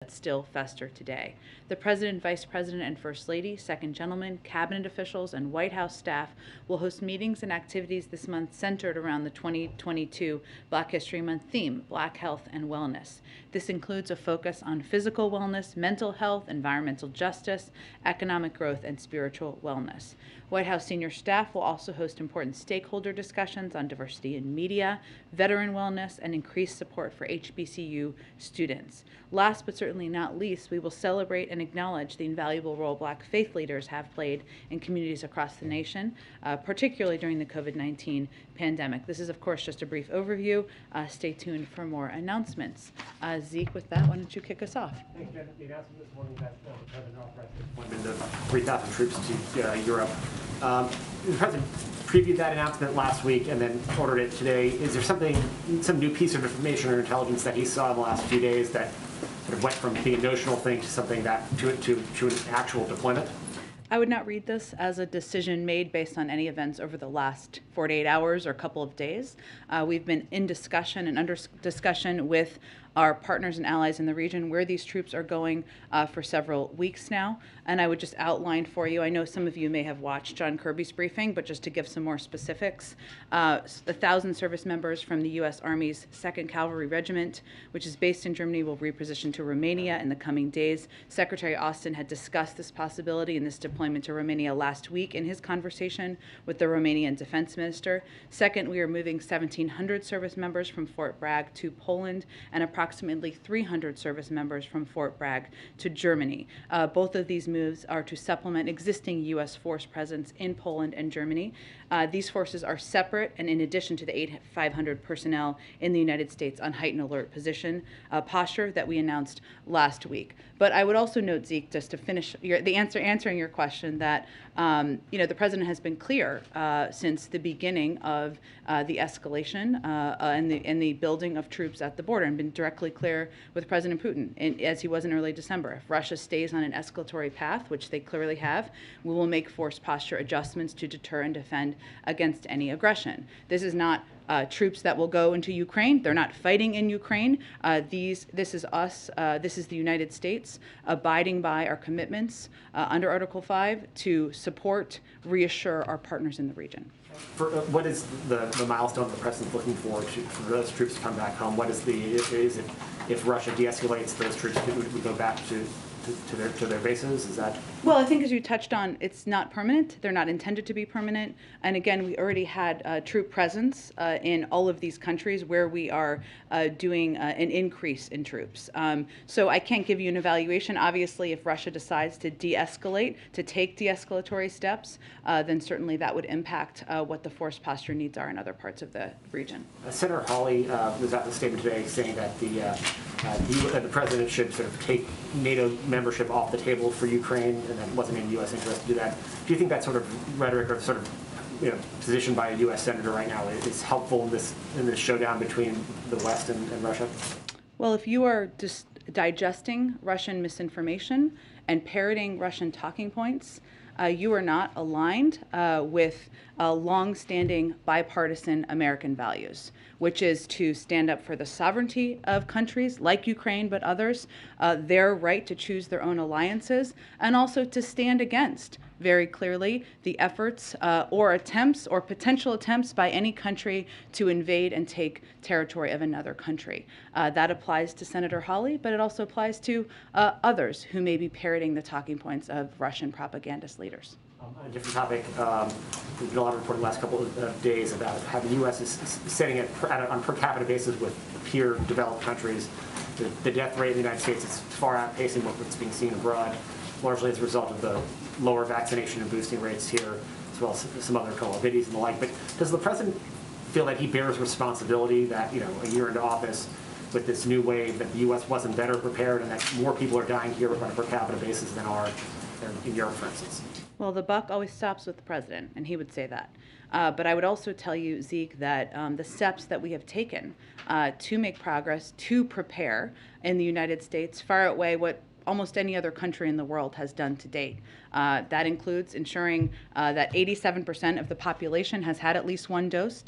that still fester today. The President, Vice President, and First Lady, Second Gentleman, Cabinet officials, and White House staff will host meetings and activities this month centered around the 2022 Black History Month theme, Black Health and Wellness. This includes a focus on physical wellness, mental health, environmental justice, economic growth, and spiritual wellness. White House senior staff will also host important stakeholder discussions on diversity in media, veteran wellness, and increased support for HBCU students. Last but certainly not least, we will celebrate and acknowledge the invaluable role Black faith leaders have played in communities across the nation, particularly during the COVID-19 pandemic. This is, of course, just a brief overview. Stay tuned for more announcements. Zeke, with that, why don't you kick us off? Thanks, Jen. The announcement this morning that the President authorized the deployment of 3,000 troops to Europe. The President previewed that announcement last week and then ordered it today. Is there some new piece of information or intelligence that he saw in the last few days that sort of went from being a notional thing to something that to an actual deployment? I would not read this as a decision made based on any events over the last 48 hours or couple of days. We've been in discussion and under discussion with our partners and allies in the region where these troops are going for several weeks now. And I would just outline for you, I know some of you may have watched John Kirby's briefing, but just to give some more specifics, 1,000 service members from the U.S. Army's 2nd Cavalry Regiment, which is based in Germany, will reposition to Romania in the coming days. Secretary Austin had discussed this possibility and this deployment to Romania last week in his conversation with the Romanian defense minister. Second, we are moving 1,700 service members from Fort Bragg to Poland and approximately 300 service members from Fort Bragg to Germany. Both of these moves are to supplement existing U.S. force presence in Poland and Germany. These forces are separate and in addition to the 8,500 personnel in the United States on heightened alert position posture that we announced last week. But I would also note, Zeke, just to finish answering your question, that the President has been clear since the beginning of the escalation and the building of troops at the border, and been directly clear with President Putin, as he was in early December. If Russia stays on an escalatory path, which they clearly have, we will make force posture adjustments to deter and defend against any aggression. This is not troops that will go into Ukraine. They're not fighting in Ukraine. This is us, this is the United States abiding by our commitments under Article 5 to support, reassure our partners in the region. What is the milestone the President's looking for those troops to come back home? What is it if Russia de-escalates, those troops would go back to their bases? Is that? Well, I think as you touched on, it's not permanent. They're not intended to be permanent. And again, we already had troop presence in all of these countries where we are doing an increase in troops. So I can't give you an evaluation. Obviously, if Russia decides to de-escalate, to take de-escalatory steps, then certainly that would impact what the force posture needs are in other parts of the region. Senator Hawley was at the statement today saying that the President should sort of take NATO membership off the table for Ukraine, and that wasn't in U.S. interest to do that. Do you think that sort of rhetoric or sort of position by a U.S. senator right now is helpful in this showdown between the West and Russia? Well, if you are just digesting Russian misinformation and parroting Russian talking points, you are not aligned with long-standing bipartisan American values, which is to stand up for the sovereignty of countries like Ukraine but others, their right to choose their own alliances, and also to stand against, very clearly, the efforts or attempts or potential attempts by any country to invade and take territory of another country. That applies to Senator Hawley, but it also applies to others who may be parroting the talking points of Russian propagandist leaders. On a different topic, there's been a lot of reporting the last couple of days about how the U.S. is setting it on per capita basis with peer developed countries. The death rate in the United States is far outpacing what's being seen abroad, largely as a result of the lower vaccination and boosting rates here, as well as some other comorbidities and the like. But does the President feel that he bears responsibility that, a year into office, with this new wave, that the U.S. wasn't better prepared and that more people are dying here on a per capita basis than are in Europe, for instance? Well, the buck always stops with the President, and he would say that. But I would also tell you, Zeke, that the steps that we have taken to make progress, to prepare in the United States, far outweigh what almost any other country in the world has done to date. That includes ensuring that 87% of the population has had at least one dose,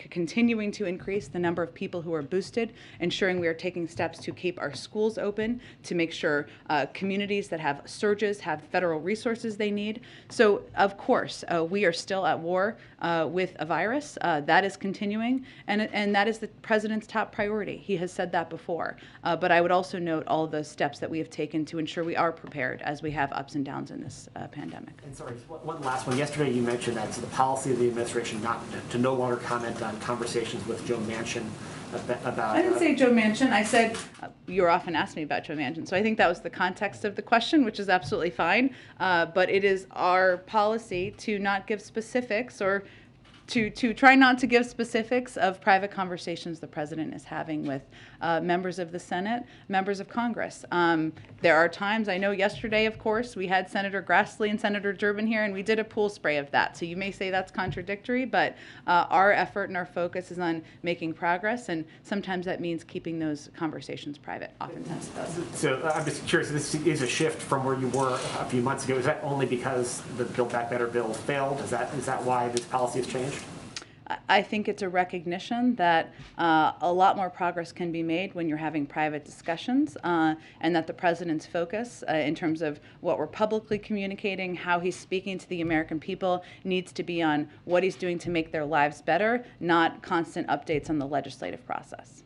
continuing to increase the number of people who are boosted, ensuring we are taking steps to keep our schools open, to make sure communities that have surges have federal resources they need. So, of course, we are still at war with a virus. That is continuing, and that is the president's top priority. He has said that before. But I would also note all the steps that we have taken to ensure we are prepared as we have ups and downs in this pandemic. And sorry, one last one. Yesterday you mentioned that it's the policy of the administration not to no longer comment on conversations with Joe Manchin about... I didn't say Joe Manchin. I said, you're often asked me about Joe Manchin. So I think that was the context of the question, which is absolutely fine. But it is our policy to not give specifics or to try not to give specifics of private conversations the president is having with members of the Senate, members of Congress. There are times, I know yesterday, of course, we had Senator Grassley and Senator Durbin here, and we did a pool spray of that. So you may say that's contradictory, but our effort and our focus is on making progress, and sometimes that means keeping those conversations private. Oftentimes it does. So I'm just curious, this is a shift from where you were a few months ago. Is that only because the Build Back Better bill failed? Is that why this policy has changed? I think it's a recognition that a lot more progress can be made when you're having private discussions, and that the president's focus in terms of what we're publicly communicating, how he's speaking to the American people, needs to be on what he's doing to make their lives better, not constant updates on the legislative process.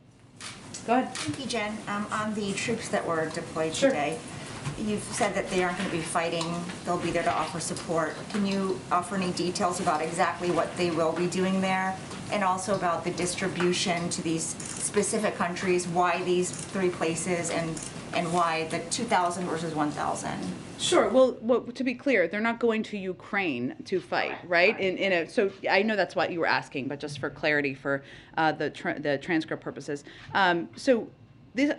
Go ahead. Thank you, Jen. On the troops that were deployed Sure. today, you've said that they aren't going to be fighting. They'll be there to offer support. Can you offer any details about exactly what they will be doing there, and also about the distribution to these specific countries, why these 3 places, and why the 2,000 versus 1,000? Sure. Well, to be clear, they're not going to Ukraine to fight, right? So I know that's what you were asking, but just for clarity, for the transcript purposes.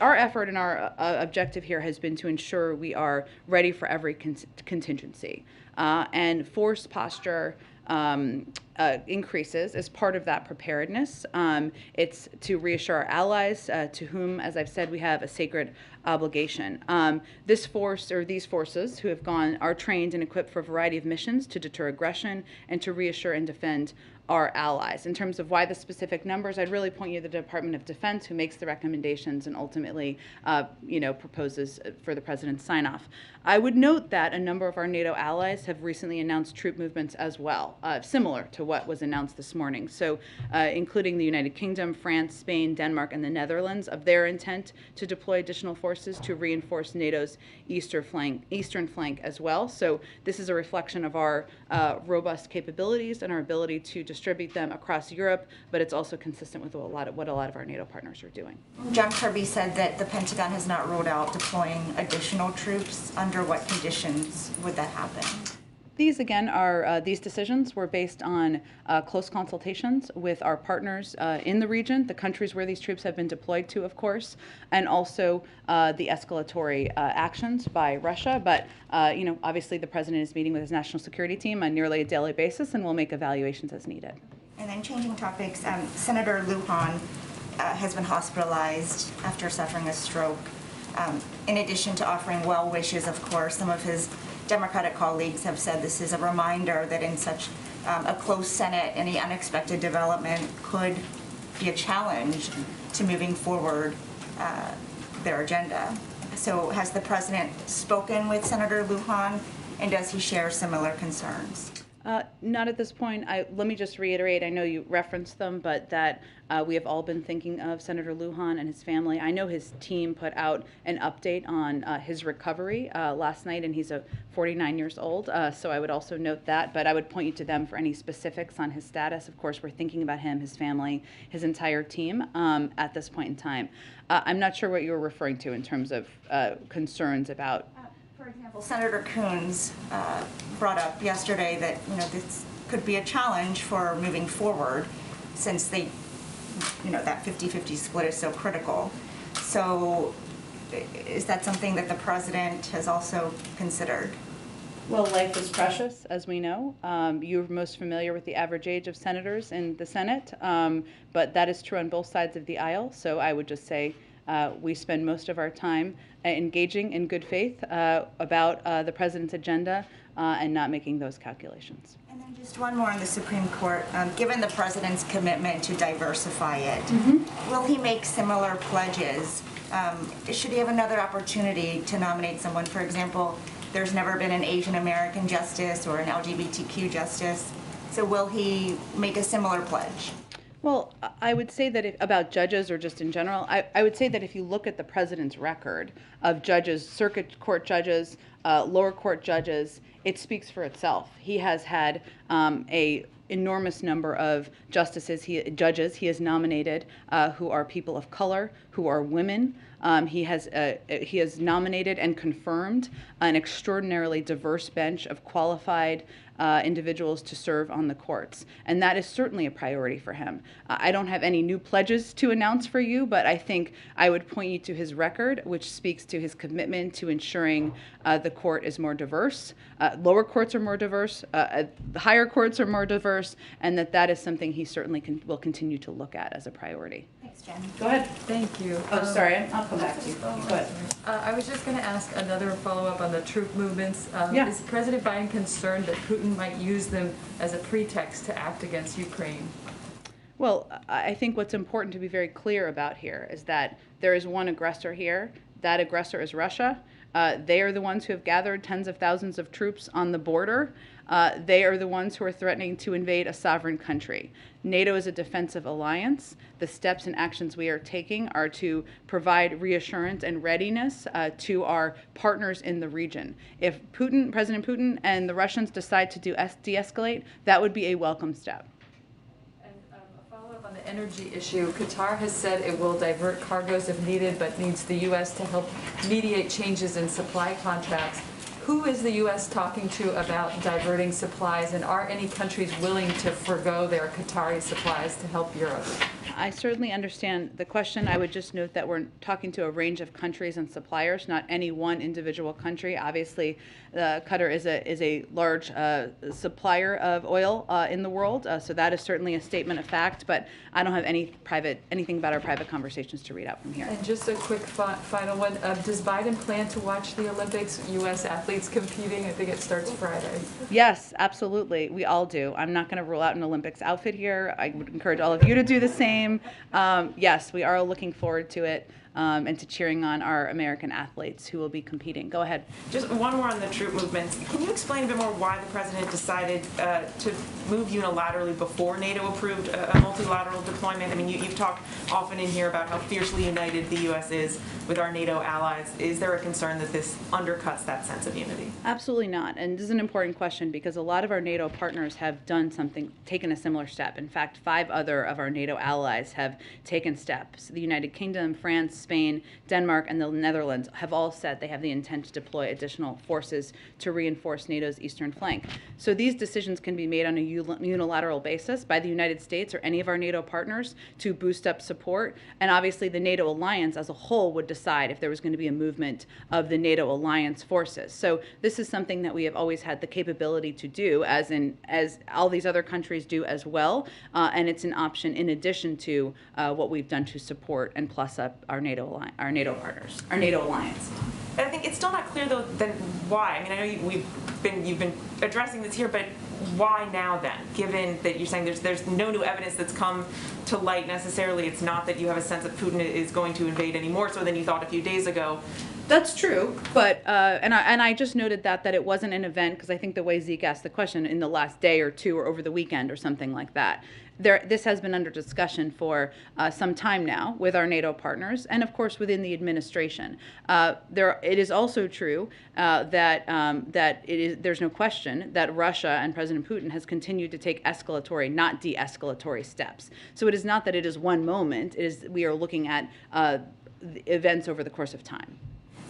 Our effort and our objective here has been to ensure we are ready for every contingency. And force posture increases as part of that preparedness. It's to reassure our allies, to whom, as I've said, we have a sacred obligation. This force, or these forces who have gone, are trained and equipped for a variety of missions to deter aggression and to reassure and defend our allies. In terms of why the specific numbers, I'd really point you to the Department of Defense, who makes the recommendations and ultimately, proposes for the president's sign-off. I would note that a number of our NATO allies have recently announced troop movements as well, similar to what was announced this morning. So, including the United Kingdom, France, Spain, Denmark, and the Netherlands, of their intent to deploy additional forces to reinforce NATO's eastern flank as well. So, this is a reflection of our robust capabilities and our ability to distribute them across Europe, but it's also consistent with what a lot of our NATO partners are doing. John Kirby said that the Pentagon has not ruled out deploying additional troops. Under what conditions would that happen? These, again, are these decisions were based on close consultations with our partners in the region, the countries where these troops have been deployed to, of course, and also the escalatory actions by Russia. But, obviously the president is meeting with his national security team on nearly a daily basis, and will make evaluations as needed. And then changing topics, Senator Lujan has been hospitalized after suffering a stroke. In addition to offering well wishes, of course, some of his Democratic colleagues have said this is a reminder that in such a close Senate, any unexpected development could be a challenge to moving forward their agenda. So has the president spoken with Senator Lujan, and does he share similar concerns? Not at this point. Let me just reiterate, I know you referenced them, but that we have all been thinking of Senator Lujan and his family. I know his team put out an update on his recovery last night, and he's 49 years old, so I would also note that, but I would point you to them for any specifics on his status. Of course, we're thinking about him, his family, his entire team at this point in time. I'm not sure what you were referring to in terms of concerns about. For example, Senator Coons brought up yesterday that this could be a challenge for moving forward, since they, that 50-50 split is so critical. So, is that something that the president has also considered? Well, life is precious, as we know. You're most familiar with the average age of senators in the Senate, but that is true on both sides of the aisle. So I would just say we spend most of our time engaging in good faith about the president's agenda and not making those calculations. And then just one more on the Supreme Court. Given the president's commitment to diversify it, will he make similar pledges? Should he have another opportunity to nominate someone? For example, there's never been an Asian American justice or an LGBTQ justice. So will he make a similar pledge? Well, I would say that about judges or just in general, I would say that if you look at the president's record of judges, circuit court judges, lower court judges, it speaks for itself. He has had a enormous number of judges he has nominated who are people of color, who are women. He has nominated and confirmed an extraordinarily diverse bench of qualified individuals to serve on the courts. And that is certainly a priority for him. I don't have any new pledges to announce for you, but I think I would point you to his record, which speaks to his commitment to ensuring the court is more diverse, lower courts are more diverse, the higher courts are more diverse, and that is something he certainly will continue to look at as a priority. Thanks, Jen. Go ahead. Thank you. Oh, sorry, I'll come back to you. Go ahead. I was just going to ask another follow-up on the troop movements. Yeah. Is President Biden concerned that Putin might use them as a pretext to act against Ukraine? Well, I think what's important to be very clear about here is that there is one aggressor here. That aggressor is Russia. They are the ones who have gathered tens of thousands of troops on the border. They are the ones who are threatening to invade a sovereign country. NATO is a defensive alliance. The steps and actions we are taking are to provide reassurance and readiness to our partners in the region. If President Putin and the Russians decide to de-escalate, that would be a welcome step. A follow-up on the energy issue. Qatar has said it will divert cargoes if needed, but needs the U.S. to help mediate changes in supply contracts. Who is the U.S. talking to about diverting supplies, and are any countries willing to forego their Qatari supplies to help Europe? I certainly understand the question. I would just note that we're talking to a range of countries and suppliers, not any one individual country. Obviously, Qatar is a large supplier of oil in the world, so that is certainly a statement of fact. But I don't have anything about our private conversations to read out from here. And just a quick final one: does Biden plan to watch the Olympics? U.S. athletes competing. I think it starts Friday. Yes, absolutely. We all do. I'm not going to rule out an Olympics outfit here. I would encourage all of you to do the same. Yes, we are looking forward to it and to cheering on our American athletes who will be competing. Go ahead. Just one more on the troop movements. Can you explain a bit more why the president decided to move unilaterally before NATO approved a multilateral deployment? I mean, you've talked often in here about how fiercely united the U.S. is with our NATO allies. Is there a concern that this undercuts that sense of unity? Absolutely not. And this is an important question because a lot of our NATO partners have taken a similar step. In fact, 5 other of our NATO allies have taken steps. The United Kingdom, France, Spain, Denmark, and the Netherlands have all said they have the intent to deploy additional forces to reinforce NATO's eastern flank. So these decisions can be made on a unilateral basis by the United States or any of our NATO partners to boost up support. And obviously the NATO alliance as a whole would decide if there was going to be a movement of the NATO alliance forces. So this is something that we have always had the capability to do, as all these other countries do as well. And it's an option in addition to what we've done to support and plus up our NATO partners, our NATO alliance. I think it's still not clear though then why. I mean, I know you've been addressing this here, but why now then? Given that you're saying there's no new evidence that's come to light necessarily, it's not that you have a sense that Putin is going to invade any more so than you thought a few days ago. That's true, but and I just noted that it wasn't an event because I think the way Zeke asked the question in the last day or two or over the weekend or something like that. This has been under discussion for some time now with our NATO partners and, of course, within the administration. It is also true that there's no question that Russia and President Putin has continued to take escalatory, not de-escalatory steps. So it is not that it is one moment. We are looking at events over the course of time.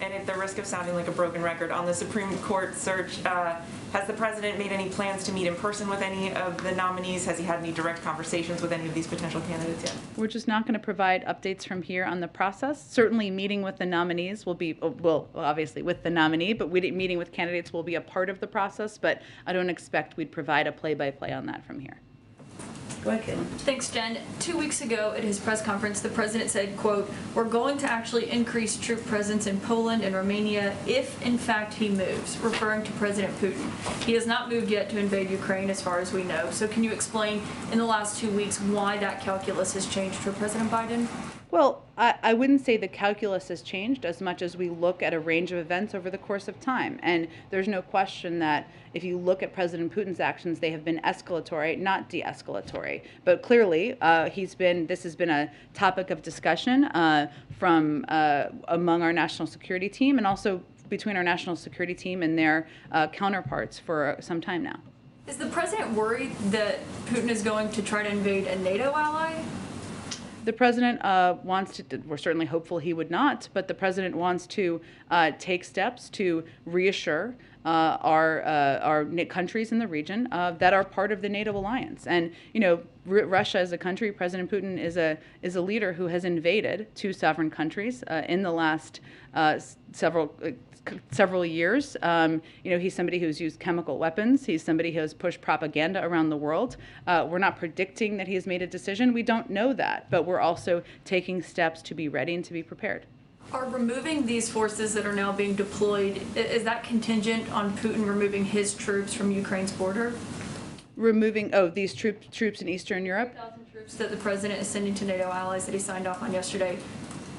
And at the risk of sounding like a broken record, on the Supreme Court search, has the president made any plans to meet in person with any of the nominees? Has he had any direct conversations with any of these potential candidates yet? We're just not going to provide updates from here on the process. Certainly meeting with the nominees will be, well, obviously with the nominee, but meeting with candidates will be a part of the process, but I don't expect we'd provide a play-by-play on that from here. Go ahead, Caitlin. Thanks, Jen. 2 weeks ago at his press conference, the president said, quote, "We're going to actually increase troop presence in Poland and Romania if, in fact, he moves," referring to President Putin. He has not moved yet to invade Ukraine, as far as we know. So can you explain in the last 2 weeks why that calculus has changed for President Biden? Well, I wouldn't say the calculus has changed as much as we look at a range of events over the course of time. And there's no question that if you look at President Putin's actions, they have been escalatory, not de-escalatory. But clearly, this has been a topic of discussion from among our national security team and also between our national security team and their counterparts for some time now. Is the president worried that Putin is going to try to invade a NATO ally? The president wants to, we're certainly hopeful he would not, but the president wants to take steps to reassure our countries in the region that are part of the NATO alliance. And, you know, Russia as a country, President Putin is a leader who has invaded two sovereign countries in the last several years. You know, he's somebody who's used chemical weapons. He's somebody who has pushed propaganda around the world. We're not predicting that he has made a decision. We don't know that, but we're also taking steps to be ready and to be prepared. Are removing these forces that are now being deployed, is that contingent on Putin removing his troops from Ukraine's border? Removing, these troops in Eastern Europe? 3,000 troops that the president is sending to NATO allies that he signed off on yesterday.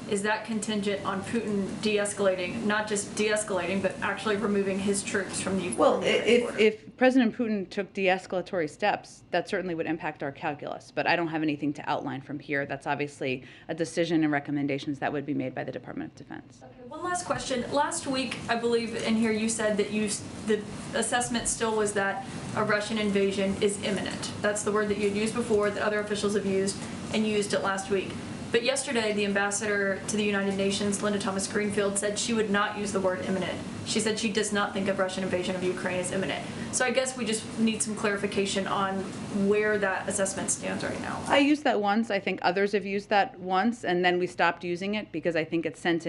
Is that contingent on Putin de-escalating, not just de-escalating, but actually removing his troops from the Ukraine? Well, if President Putin took de-escalatory steps, that certainly would impact our calculus. But I don't have anything to outline from here. That's obviously a decision and recommendations that would be made by the Department of Defense. Okay, one last question. Last week, I believe in here you said that the assessment still was that a Russian invasion is imminent. That's the word that you had used before, that other officials have used, and you used it last week. But yesterday, the ambassador to the United Nations, Linda Thomas-Greenfield, said she would not use the word imminent. She said she does not think of Russian invasion of Ukraine as imminent. So I guess we just need some clarification on where that assessment stands right now. I used that once. I think others have used that once, and then we stopped using it because I think it sent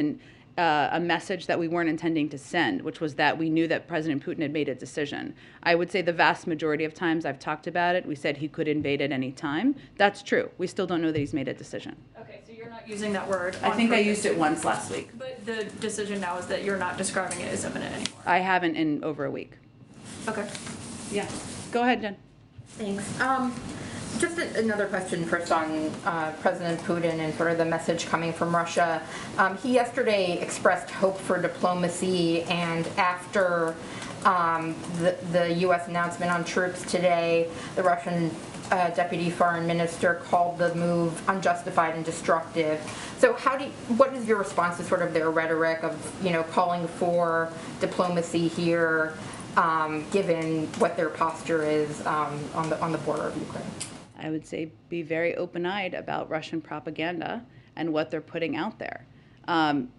a message that we weren't intending to send, which was that we knew that President Putin had made a decision. I would say the vast majority of times I've talked about it, we said he could invade at any time. That's true. We still don't know that he's made a decision. Okay, so you're not using that word. I think I used it once last week. But the decision now is that you're not describing it as imminent anymore. I haven't in over a week. Okay. Yeah. Go ahead, Jen. Thanks. Just another question first on President Putin and sort of the message coming from Russia. He yesterday expressed hope for diplomacy, and after the U.S. announcement on troops today, the Russian deputy foreign minister called the move unjustified and destructive. So what is your response to sort of their rhetoric of, you know, calling for diplomacy here, given what their posture is on the border of Ukraine? I would say be very open-eyed about Russian propaganda and what they're putting out there.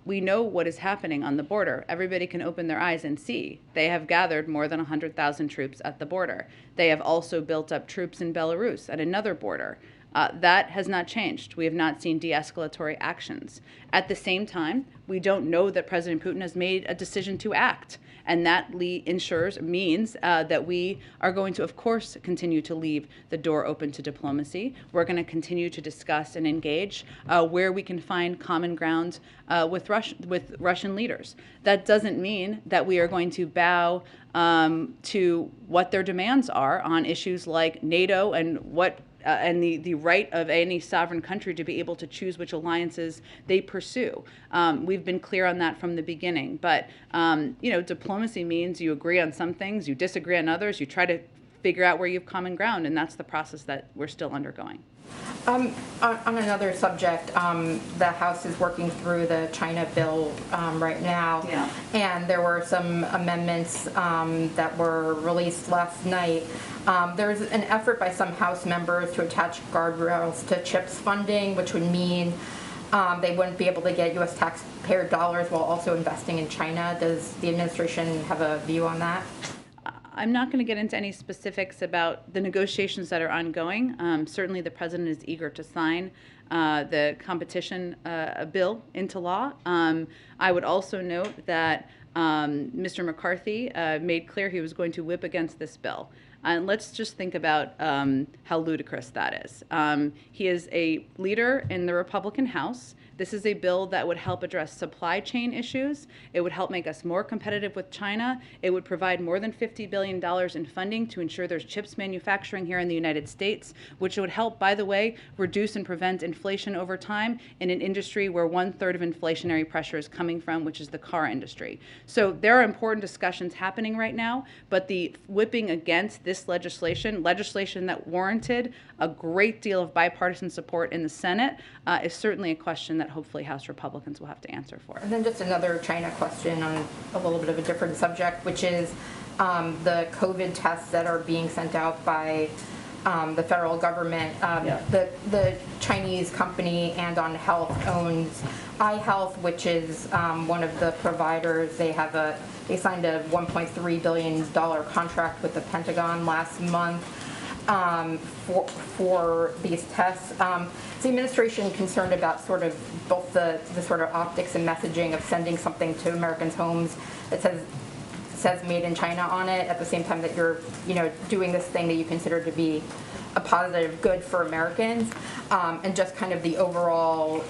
We know what is happening on the border. Everybody can open their eyes and see. They have gathered more than 100,000 troops at the border. They have also built up troops in Belarus at another border. That has not changed. We have not seen de-escalatory actions. At the same time, we don't know that President Putin has made a decision to act. And that means that we are going to, of course, continue to leave the door open to diplomacy. We're going to continue to discuss and engage where we can find common ground with Russian leaders. That doesn't mean that we are going to bow to what their demands are on issues like NATO and the right of any sovereign country to be able to choose which alliances they pursue. We've been clear on that from the beginning. But, you know, diplomacy means you agree on some things, you disagree on others, you try to figure out where you have common ground, and that's the process that we're still undergoing. On another subject, the House is working through the China bill right now, Yeah. and there were some amendments that were released last night. There's an effort by some House members to attach guardrails to CHIPS funding, which would mean they wouldn't be able to get U.S. taxpayer dollars while also investing in China. Does the administration have a view on that? I'm not going to get into any specifics about the negotiations that are ongoing. Certainly the president is eager to sign the competition bill into law. I would also note that Mr. McCarthy made clear he was going to whip against this bill. And let's just think about how ludicrous that is. He is a leader in the Republican House. This is a bill that would help address supply chain issues. It would help make us more competitive with China. It would provide more than $50 billion in funding to ensure there's chips manufacturing here in the United States, which would help, by the way, reduce and prevent inflation over time in an industry where 1/3 of inflationary pressure is coming from, which is the car industry. So there are important discussions happening right now, but the whipping against this legislation that warranted a great deal of bipartisan support in the Senate, is certainly a question that hopefully House Republicans will have to answer for. And then just another China question on a little bit of a different subject, which is the COVID tests that are being sent out by the federal government. The Chinese company Andon Health owns iHealth, which is one of the providers. They signed a $1.3 billion contract with the Pentagon last month for these tests. Is the administration concerned about sort of both the sort of optics and messaging of sending something to Americans' homes that says made in China on it, at the same time that you're, doing this thing that you consider to be a positive good for Americans, and just kind of the overall,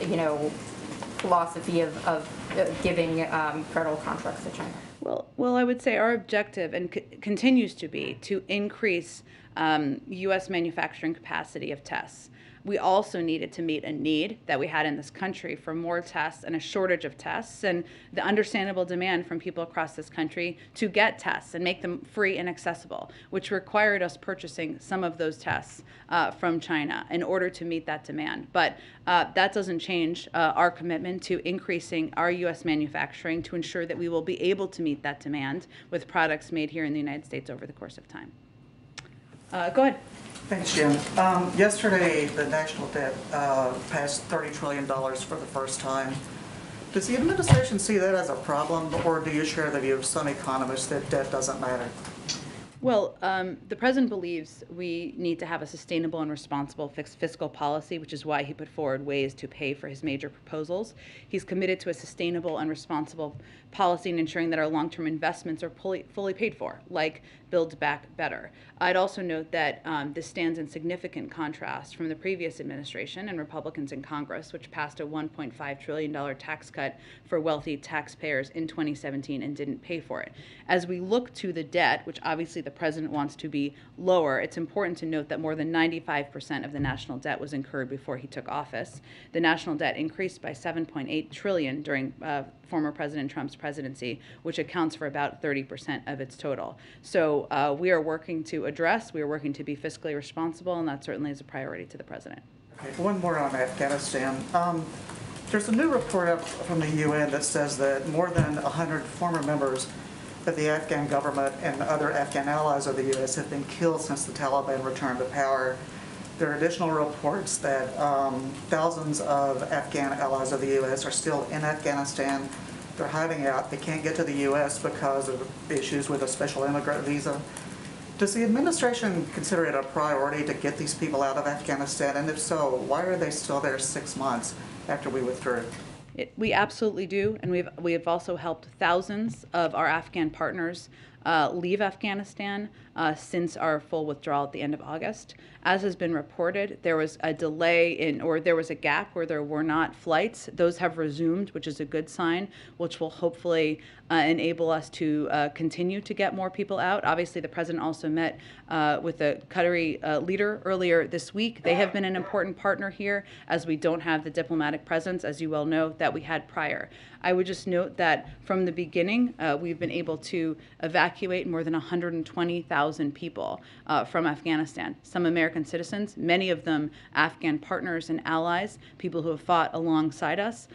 philosophy of giving federal contracts to China? Well, I would say our objective and continues to be to increase U.S. manufacturing capacity of tests. We also needed to meet a need that we had in this country for more tests and a shortage of tests, and the understandable demand from people across this country to get tests and make them free and accessible, which required us purchasing some of those tests from China in order to meet that demand. But that doesn't change our commitment to increasing our U.S. manufacturing to ensure that we will be able to meet that demand with products made here in the United States over the course of time. Go ahead. Thanks, Jim. Yesterday, the national debt passed $30 trillion for the first time. Does the administration see that as a problem, or do you share the view of some economists that debt doesn't matter? Well, the president believes we need to have a sustainable and responsible fiscal policy, which is why he put forward ways to pay for his major proposals. He's committed to a sustainable and responsible policy in ensuring that our long-term investments are fully paid for, like Build Back Better. I'd also note that this stands in significant contrast from the previous administration and Republicans in Congress, which passed a $1.5 trillion tax cut for wealthy taxpayers in 2017 and didn't pay for it. As we look to the debt, which obviously the president wants to be lower, it's important to note that more than 95% of the national debt was incurred before he took office. The national debt increased by $7.8 trillion during former President Trump's presidency, which accounts for about 30% of its total. So we are working to be fiscally responsible, and that certainly is a priority to the president. Okay, one more on Afghanistan. There's a new report up from the UN that says that more than 100 former members of the Afghan government and other Afghan allies of the U.S. have been killed since the Taliban returned to power. There are additional reports that thousands of Afghan allies of the U.S. are still in Afghanistan. They're hiding out. They can't get to the U.S. because of issues with a special immigrant visa. Does the administration consider it a priority to get these people out of Afghanistan? And if so, why are they still there 6 months after we withdrew? We absolutely do, and we have also helped thousands of our Afghan partners leave Afghanistan since our full withdrawal at the end of August. As has been reported, there was a delay or there was a gap where there were not flights. Those have resumed, which is a good sign, which will hopefully enable us to continue to get more people out. Obviously, the president also met with the Qatari leader earlier this week. They have been an important partner here, as we don't have the diplomatic presence, as you well know, that we had prior. I would just note that from the beginning, we've been able to evacuate more than 120,000 people from Afghanistan. Some American citizens, many of them Afghan partners and allies, people who have fought alongside us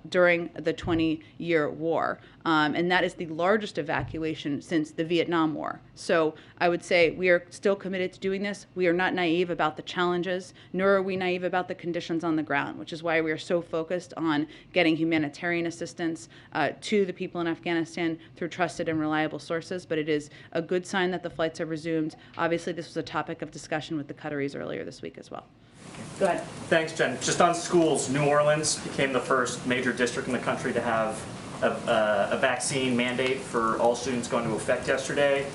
during the 20-year war. And that is the largest evacuation since the Vietnam War. So I would say we are still committed to doing this. We are not naive about the challenges, nor are we naive about the conditions on the ground, which is why we are so focused on getting humanitarian assistance to the people in Afghanistan through trusted and reliable sources. But it is a good sign that the flights have resumed. Obviously, this was a topic of discussion with the Qataris earlier this week as well. Go ahead. Thanks, Jen. Just on schools, New Orleans became the first major district in the country to have a vaccine mandate for all students going into effect yesterday.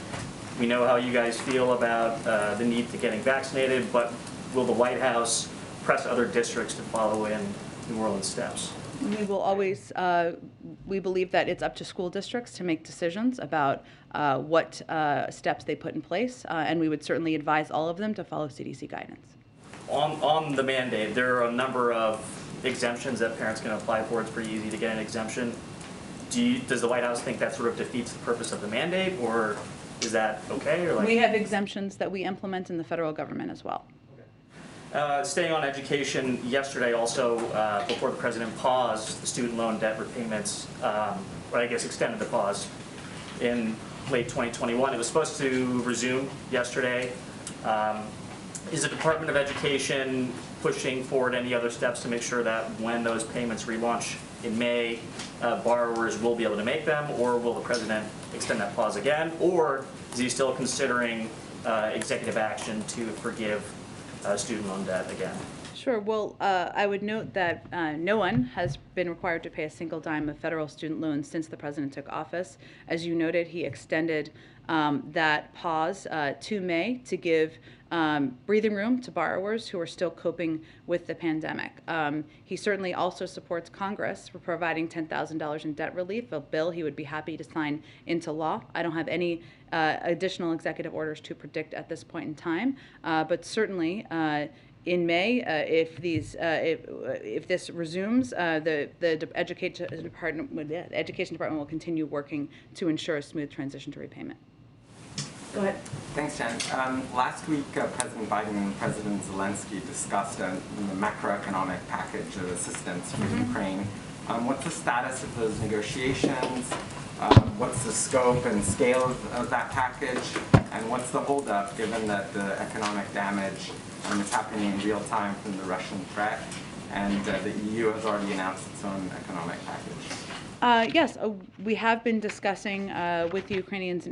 We know how you guys feel about the need to getting vaccinated, but will the White House press other districts to follow in New Orleans' steps? We will always, we believe that it's up to school districts to make decisions about what steps they put in place, and we would certainly advise all of them to follow CDC guidance. On the mandate, there are a number of exemptions that parents can apply for. It's pretty easy to get an exemption. Does the White House think that sort of defeats the purpose of the mandate, or is that okay? Or We have exemptions that we implement in the federal government as well. Staying on education, yesterday also, before the president paused the student loan debt repayments, or I guess extended the pause in late 2021. It was supposed to resume yesterday. Is the Department of Education pushing forward any other steps to make sure that when those payments relaunch in May, borrowers will be able to make them, or will the president extend that pause again, or is he still considering executive action to forgive student loan debt again? Sure. Well, I would note that no one has been required to pay a single dime of federal student loans since the president took office. As you noted, he extended that pause to May to give breathing room to borrowers who are still coping with the pandemic. He certainly also supports Congress for providing $10,000 in debt relief, a bill he would be happy to sign into law. I don't have any additional executive orders to predict at this point in time, but certainly in May, if this resumes, the Education Department will continue working to ensure a smooth transition to repayment. Go ahead. Thanks, Jen. Last week, President Biden and President Zelensky discussed a macroeconomic package of assistance for Ukraine. What's the status of those negotiations? What's the scope and scale of that package? And what's the holdup, given that the economic damage is happening in real time from the Russian threat, and the EU has already announced its own economic package? Yes, we have been discussing with the Ukrainians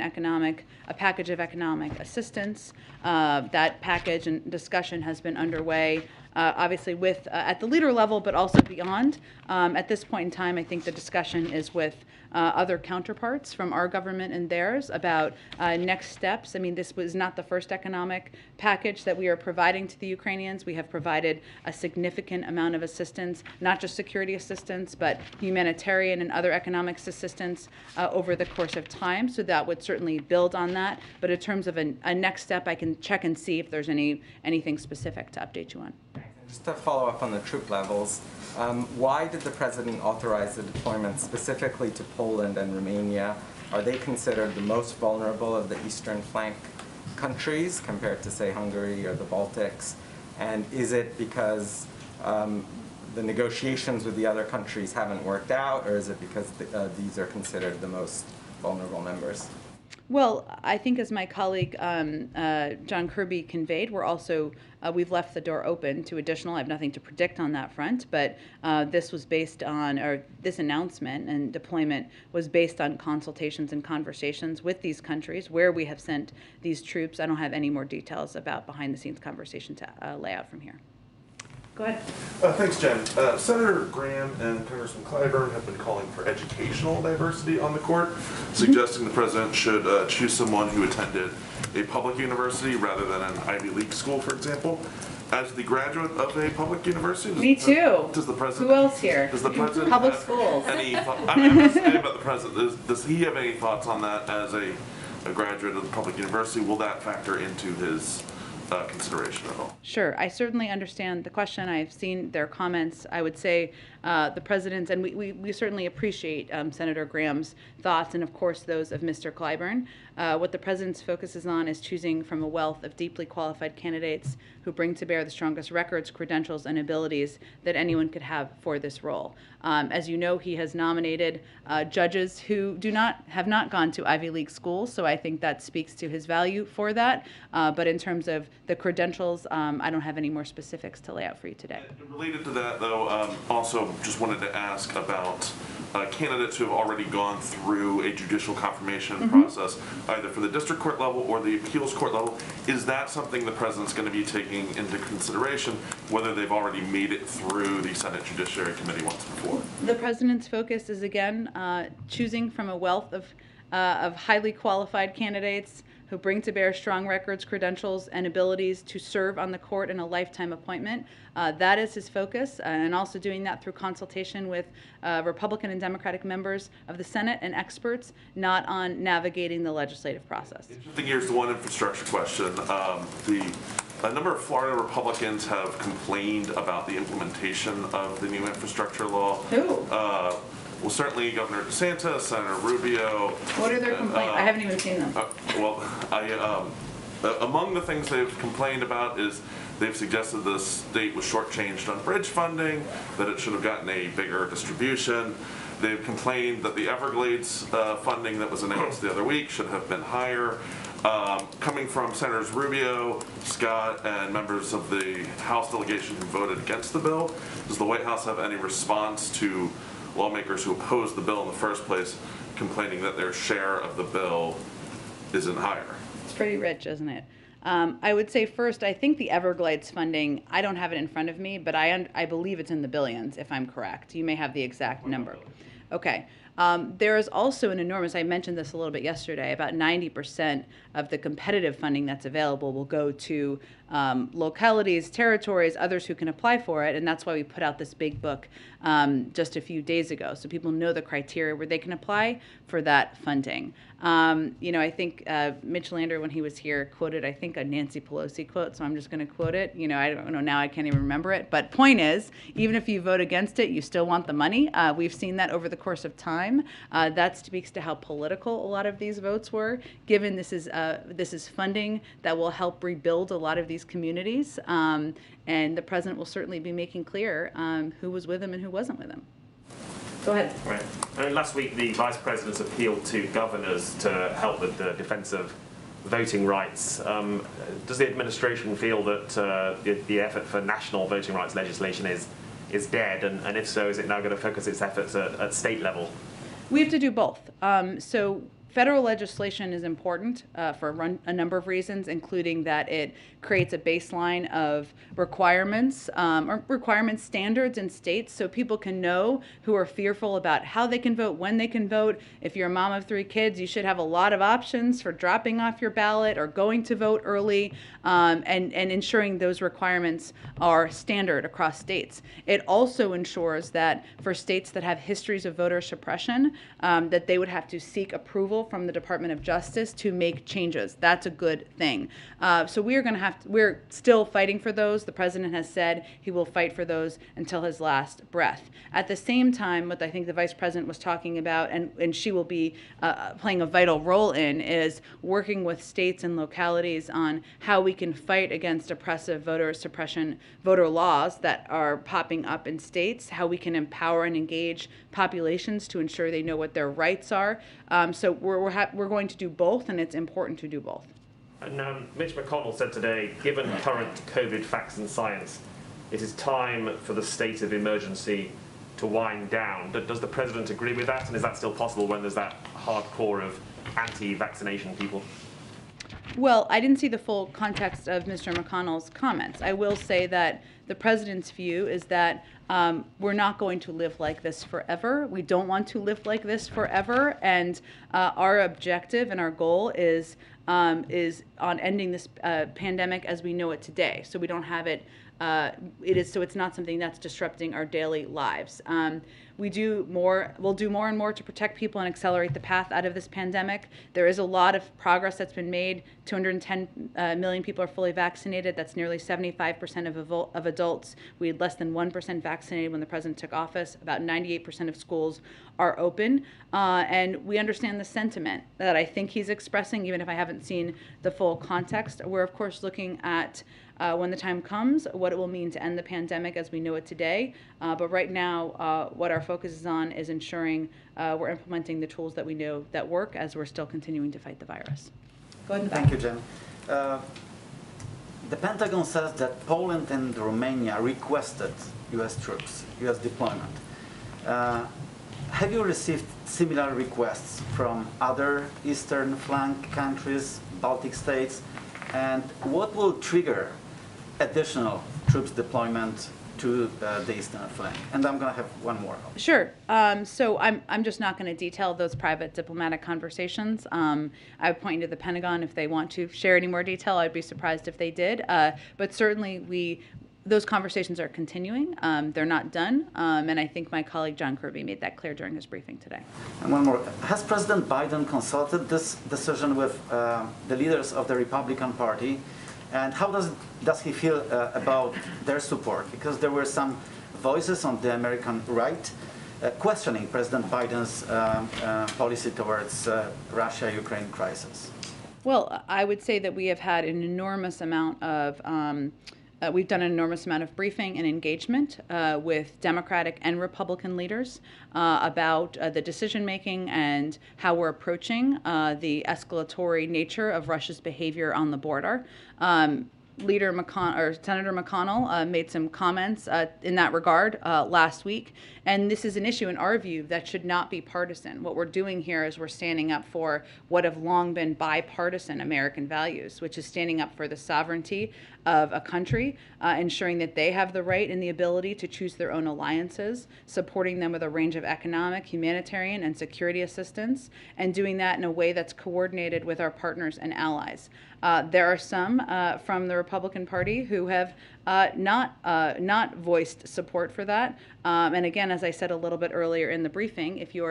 a package of economic assistance. That package and discussion has been underway, obviously with at the leader level, but also beyond. At this point in time, I think the discussion is with other counterparts from our government and theirs about next steps. I mean, this was not the first economic package that we are providing to the Ukrainians. We have provided a significant amount of assistance, not just security assistance, but humanitarian and other economic assistance over the course of time. So that would certainly build on that. But in terms of a next step, I can check and see if there's anything specific to update you on. Just to follow up on the troop levels, why did the president authorize the deployment specifically to Poland and Romania? Are they considered the most vulnerable of the eastern flank countries compared to, say, Hungary or the Baltics? And is it because the negotiations with the other countries haven't worked out, or is it because these are considered the most vulnerable members? Well, I think as my colleague John Kirby conveyed, we've left the door open to additional. I have nothing to predict on that front, but this was based on, or this announcement and deployment was based on consultations and conversations with these countries where we have sent these troops. I don't have any more details about behind-the-scenes conversation to lay out from here. Go ahead. Thanks, Jen. Senator Graham and Congressman Clyburn have been calling for educational diversity on the court, suggesting the president should choose someone who attended a public university rather than an Ivy League school, for example. As the graduate of a public university, Me too. Does the president? Who else here? Does the president Public have schools. Any? I'm asking about the president. Does he have any thoughts on that as a graduate of the public university? Will that factor into his consideration at all? Sure. I certainly understand the question. I've seen their comments. I would say the president's, and we certainly appreciate Senator Graham's thoughts and, of course, those of Mr. Clyburn. What the president's focuses on is choosing from a wealth of deeply qualified candidates who bring to bear the strongest records, credentials, and abilities that anyone could have for this role. As you know, he has nominated judges who have not gone to Ivy League schools, so I think that speaks to his value for that. But in terms of the credentials, I don't have any more specifics to lay out for you today. Related to that, though, also just wanted to ask about candidates who have already gone through a judicial confirmation process, either for the district court level or the appeals court level. Is that something the president's going to be taking into consideration, whether they've already made it through the Senate Judiciary Committee once before? The president's focus is, again, choosing from a wealth of highly qualified candidates who bring to bear strong records, credentials, and abilities to serve on the court in a lifetime appointment. That is his focus, and also doing that through consultation with Republican and Democratic members of the Senate and experts, not on navigating the legislative process. Shifting gears to one infrastructure question. A number of Florida Republicans have complained about the implementation of the new infrastructure law. Who? Well, certainly Governor DeSantis, Senator Rubio. What are their complaints? I haven't even seen them. Among the things they've complained about is they've suggested the state was shortchanged on bridge funding, that it should have gotten a bigger distribution. They've complained that the Everglades funding that was announced the other week should have been higher. Coming from Senators Rubio, Scott, and members of the House delegation who voted against the bill, does the White House have any response to lawmakers who opposed the bill in the first place, complaining that their share of the bill isn't higher? It's pretty rich, isn't it? I would say first, I think the Everglades funding, I don't have it in front of me, but I believe it's in the billions, if I'm correct. You may have the exact number. Okay. There is also an enormous, I mentioned this a little bit yesterday, about 90% of the competitive funding that's available will go to localities, territories, others who can apply for it, and that's why we put out this big book just a few days ago, so people know the criteria where they can apply for that funding. I think Mitch Lander, when he was here, quoted, I think, a Nancy Pelosi quote, so I'm just going to quote it. I don't know, now I can't even remember it, but point is, even if you vote against it, you still want the money. We've seen that over the course of time. That speaks to how political a lot of these votes were, given this is funding that will help rebuild a lot of these communities, and the president will certainly be making clear who was with him and who wasn't with him. Go ahead. Right. Last week, the Vice President appealed to governors to help with the defense of voting rights. Does the administration feel that the effort for national voting rights legislation is dead? And if so, is it now going to focus its efforts at state level? We have to do both. So federal legislation is important for a number of reasons, including that it creates a baseline of requirements or requirement standards in states so people can know who are fearful about how they can vote, when they can vote. If you're a mom of 3 kids, you should have a lot of options for dropping off your ballot or going to vote early, and ensuring those requirements are standard across states. It also ensures that for states that have histories of voter suppression, that they would have to seek approval from the Department of Justice to make changes. That's a good thing. So we're still fighting for those. The president has said he will fight for those until his last breath. At the same time, what I think the vice president was talking about, and she will be playing a vital role in, is working with states and localities on how we can fight against oppressive voter suppression, voter laws that are popping up in states, how we can empower and engage populations to ensure they know what their rights are. So we're going to do both, and it's important to do both. And Mitch McConnell said today, given current COVID facts and science, it is time for the state of emergency to wind down. Does the president agree with that? And is that still possible when there's that hardcore of anti-vaccination people? Well, I didn't see the full context of Mr. McConnell's comments. I will say that the president's view is that we're not going to live like this forever. We don't want to live like this forever, and our objective and our goal is on ending this pandemic as we know it today. So we don't have it. It's not something that's disrupting our daily lives. We'll do more and more to protect people and accelerate the path out of this pandemic. There is a lot of progress that's been made. 210 million people are fully vaccinated. That's nearly 75% of adults. We had less than 1% vaccinated when the president took office. About 98% of schools are open. And we understand the sentiment that I think he's expressing, even if I haven't seen the full context. We're, of course, looking at when the time comes, what it will mean to end the pandemic as we know it today. But right now, what our focus is on is ensuring we're implementing the tools that we know that work as we're still continuing to fight the virus. Go ahead. Thank you, Jen. The Pentagon says that Poland and Romania requested U.S. troops, U.S. deployment. Have you received similar requests from other eastern flank countries, Baltic states? And what will trigger additional troops deployment to the eastern flank? And I'm going to have one more. Sure. So I'm just not going to detail those private diplomatic conversations. I would point you to the Pentagon if they want to share any more detail. I'd be surprised if they did. But certainly those conversations are continuing. They're not done. And I think my colleague John Kirby made that clear during his briefing today. And one more. Has President Biden consulted this decision with the leaders of the Republican Party? And how does he feel about their support? Because there were some voices on the American right questioning President Biden's policy towards Russia-Ukraine crisis. Well, I would say that we have had an enormous amount of we've done an enormous amount of briefing and engagement with Democratic and Republican leaders about the decision-making and how we're approaching the escalatory nature of Russia's behavior on the border. Senator McConnell made some comments in that regard last week, and this is an issue in our view that should not be partisan. What we're doing here is we're standing up for what have long been bipartisan American values, which is standing up for the sovereignty of a country, ensuring that they have the right and the ability to choose their own alliances, supporting them with a range of economic, humanitarian, and security assistance, and doing that in a way that's coordinated with our partners and allies. There are some from the Republican Party who have not voiced support for that. And again, as I said a little bit earlier in the briefing, if you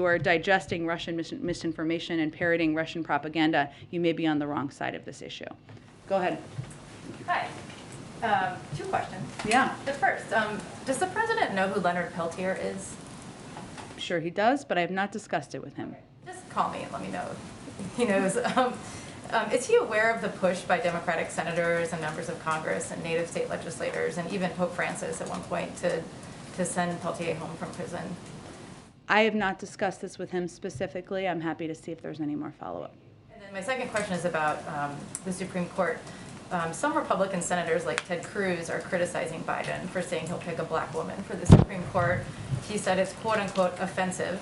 are digesting Russian misinformation and parroting Russian propaganda, you may be on the wrong side of this issue. Go ahead. Hi. Two questions. Yeah. The first, does the president know who Leonard Peltier is? Sure he does, but I have not discussed it with him. Just call me and let me know if he knows. Is he aware of the push by Democratic senators and members of Congress and native state legislators and even Pope Francis at one point to send Peltier home from prison? I have not discussed this with him specifically. I'm happy to see if there's any more follow-up. And then my second question is about the Supreme Court. Some Republican senators like Ted Cruz are criticizing Biden for saying he'll pick a black woman for the Supreme Court. He said it's quote-unquote offensive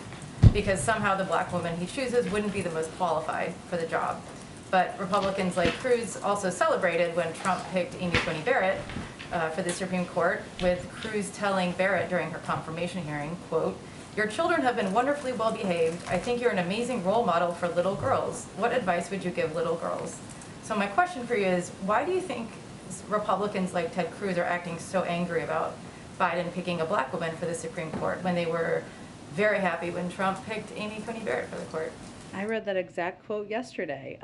because somehow the black woman he chooses wouldn't be the most qualified for the job. But Republicans like Cruz also celebrated when Trump picked Amy Coney Barrett for the Supreme Court, with Cruz telling Barrett during her confirmation hearing, quote, "Your children have been wonderfully well behaved. I think you're an amazing role model for little girls. What advice would you give little girls?" So my question for you is, why do you think Republicans like Ted Cruz are acting so angry about Biden picking a black woman for the Supreme Court when they were very happy when Trump picked Amy Coney Barrett for the court? I read that exact quote yesterday.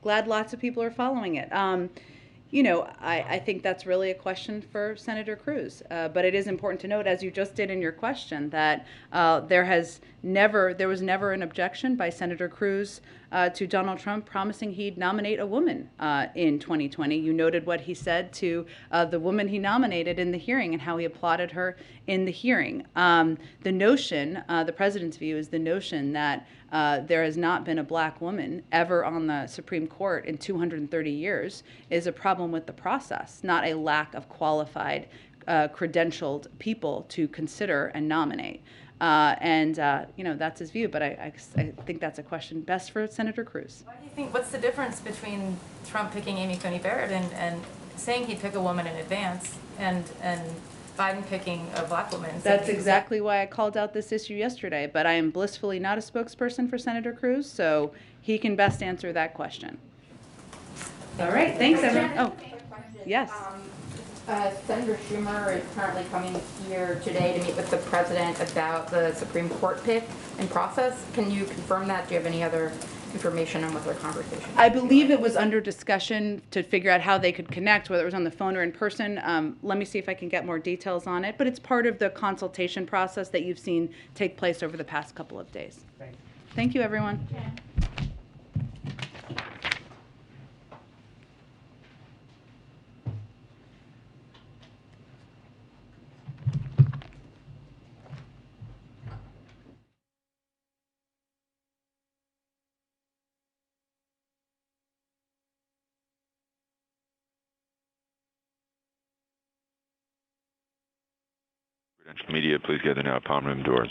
Glad lots of people are following it. I think that's really a question for Senator Cruz. But it is important to note, as you just did in your question, that there was never an objection by Senator Cruz to Donald Trump promising he'd nominate a woman in 2020. You noted what he said to the woman he nominated in the hearing and how he applauded her in the hearing. The notion, the president's view, is the notion that there has not been a black woman ever on the Supreme Court in 230 years is a problem with the process, not a lack of qualified, credentialed people to consider and nominate. That's his view, but I think that's a question best for Senator Cruz. Why do you think, what's the difference between Trump picking Amy Coney Barrett and saying he'd pick a woman in advance and Biden picking a black woman? That's exactly why I called out this issue yesterday, but I am blissfully not a spokesperson for Senator Cruz, so he can best answer that question. All right, thanks everyone. Oh, yes. Senator Schumer is currently coming here today to meet with the president about the Supreme Court pick and process. Can you confirm that? Do you have any other information on what their conversation is? I believe it was under discussion to figure out how they could connect, whether it was on the phone or in person. Let me see if I can get more details on it, but it's part of the consultation process that you've seen take place over the past couple of days. Thank you, everyone. Yeah. Media, please gather now at Palm Room doors.